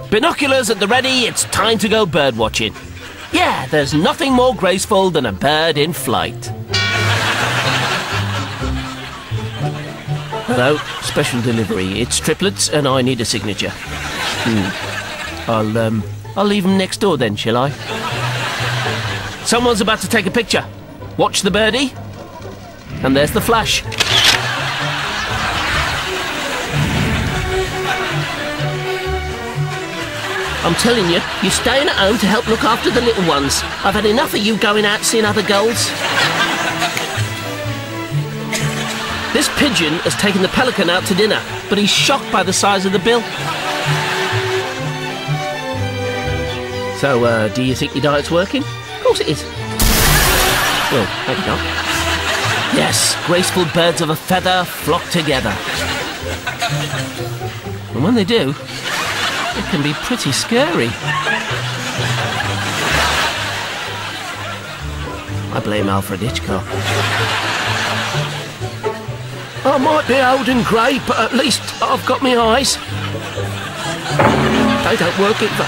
Binoculars at the ready, it's time to go bird watching. Yeah, there's nothing more graceful than a bird in flight. Hello, special delivery. It's triplets and I need a signature. I'll leave them next door then, shall I? Someone's about to take a picture. Watch the birdie. And there's the flash. I'm telling you, you're staying at home to help look after the little ones. I've had enough of you going out seeing other girls. This pigeon has taken the pelican out to dinner, but he's shocked by the size of the bill. So, do you think your diet's working? Of course it is. Well, maybe not. Yes, graceful birds of a feather flock together. And when they do, it can be pretty scary. I blame Alfred Hitchcock. I might be old and grey, but at least I've got my eyes. They don't work either.